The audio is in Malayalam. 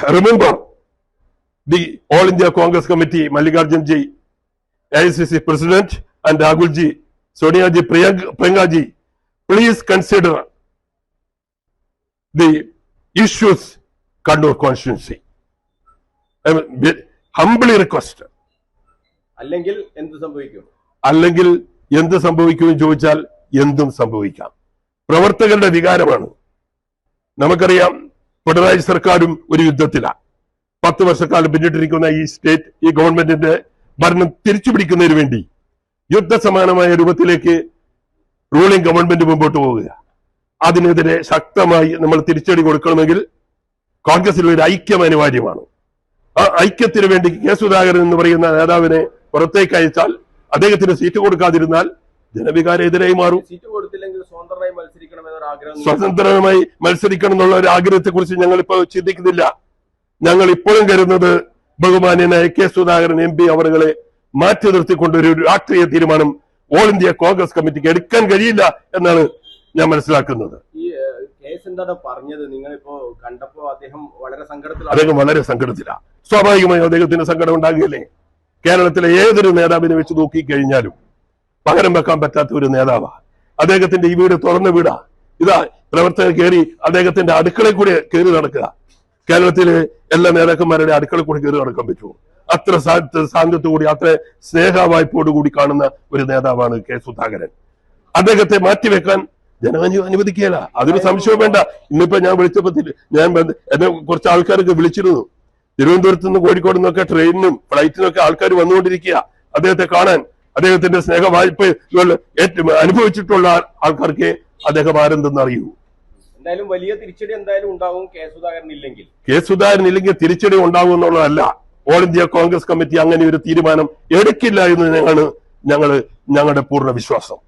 remember the All India Congress Committee, Mallikarjun ji, AICC President, and Rahul ji, Sonia ji, Priyanka ji, please consider the issues Kannur constituency. I humbly request. അല്ലെങ്കിൽ എന്ത് സംഭവിക്കും? അല്ലെങ്കിൽ എന്ത് സംഭവിക്കുമെന്ന് ചോദിച്ചാൽ എന്തും സംഭവിക്കാം. പ്രവർത്തകരുടെ വികാരമാണ്. നമുക്കറിയാം, പിണറായി സർക്കാരും ഒരു യുദ്ധത്തിലാണ്. 10 വർഷക്കാലം പിന്നിട്ടിരിക്കുന്ന ഈ സ്റ്റേറ്റ്, ഈ ഗവൺമെന്റിന്റെ ഭരണം തിരിച്ചുപിടിക്കുന്നതിന് വേണ്ടി യുദ്ധസമാനമായ രൂപത്തിലേക്ക് റൂളിംഗ് ഗവൺമെന്റ് മുമ്പോട്ട് പോവുക. അതിനെതിരെ ശക്തമായി നമ്മൾ തിരിച്ചടി കൊടുക്കണമെങ്കിൽ കോൺഗ്രസിൽ ഒരു ഐക്യം അനിവാര്യമാണ്. ആ ഐക്യത്തിന് വേണ്ടി കെ സുധാകരൻ എന്ന് പറയുന്ന നേതാവിനെ പുറത്തേക്ക് അയച്ചാൽ, അദ്ദേഹത്തിന് സീറ്റ് കൊടുക്കാതിരുന്നാൽ ജനവികാരം എതിരായി മാറും. സീറ്റ് കൊടുത്തില്ലെങ്കിൽ സ്വതന്ത്രമായി മത്സരിക്കണമെന്നൊരു ആഗ്രഹം, സ്വതന്ത്രമായി മത്സരിക്കണം എന്നുള്ള ഒരു ആഗ്രഹത്തെ കുറിച്ച് ഞങ്ങൾ ഇപ്പോൾ ചിന്തിക്കുന്നില്ല. ഞങ്ങൾ ഇപ്പോഴും കരുതുന്നത് ബഹുമാന്യനായ കെ സുധാകരൻ MP അവരുകളെ മാറ്റി നിർത്തിക്കൊണ്ട് ഒരു രാഷ്ട്രീയ തീരുമാനം ഓൾ ഇന്ത്യ കോൺഗ്രസ് കമ്മിറ്റിക്ക് എടുക്കാൻ കഴിയില്ല എന്നാണ് ഞാൻ മനസ്സിലാക്കുന്നത്. ഈ കേസ് എന്താണ് പറഞ്ഞത്? നിങ്ങളിപ്പോ കണ്ടപ്പോ അദ്ദേഹം വളരെ സങ്കടത്തിലാണ്. അദ്ദേഹം വളരെ സങ്കടത്തിലാണ്. സ്വാഭാവികമായും അദ്ദേഹത്തിന് സങ്കടം ഉണ്ടാകുകയല്ലേ. കേരളത്തിലെ ഏതൊരു നേതാവിനെ വെച്ച് നോക്കിക്കഴിഞ്ഞാലും പകരം വെക്കാൻ പറ്റാത്ത ഒരു നേതാവാണ് അദ്ദേഹത്തിന്റെ. ഈ വീട് തുറന്ന വീടാ. ഇതാ പ്രവർത്തകർ കയറി അദ്ദേഹത്തിന്റെ അടുക്കളയിൽ കൂടി കയറി നടക്കുക. കേരളത്തിലെ എല്ലാ നേതാക്കന്മാരുടെ അടുക്കളയിൽ കൂടി കയറി നടക്കാൻ പറ്റുമോ? അത്ര സാന്നിധ്യത്തോടുകൂടി, അത്ര സ്നേഹവായ്പോടുകൂടി കാണുന്ന ഒരു നേതാവാണ് കെ സുധാകരൻ. അദ്ദേഹത്തെ മാറ്റിവെക്കാൻ ജനം അനുവദിക്കുകയില്ല, അതൊരു സംശയം വേണ്ട. ഇന്നിപ്പോ ഞാൻ വിളിച്ചപ്പോ എന്നെ കുറച്ച് ആൾക്കാരൊക്കെ വിളിച്ചിരുന്നു. തിരുവനന്തപുരത്ത് നിന്ന് കോഴിക്കോട് നിന്നൊക്കെ ട്രെയിനിനും ഫ്ലൈറ്റിനൊക്കെ ആൾക്കാർ വന്നുകൊണ്ടിരിക്കുക അദ്ദേഹത്തെ കാണാൻ. അദ്ദേഹത്തിന്റെ സ്നേഹവായ്പ അനുഭവിച്ചിട്ടുള്ള ആൾക്കാർക്ക് അദ്ദേഹം ആരെന്തെന്ന് അറിയൂ. എന്തായാലും വലിയ തിരിച്ചടി എന്തായാലും ഉണ്ടാവും കെ സുധാകരൻ ഇല്ലെങ്കിൽ. കെ സുധാകരൻ ഇല്ലെങ്കിൽ തിരിച്ചടി ഉണ്ടാവും എന്നുള്ളതല്ല. ഓൾ ഇന്ത്യ കോൺഗ്രസ് കമ്മിറ്റി അങ്ങനെ ഒരു തീരുമാനം എടുക്കില്ല എന്ന് ഞങ്ങളുടെ പൂർണ്ണ വിശ്വാസം.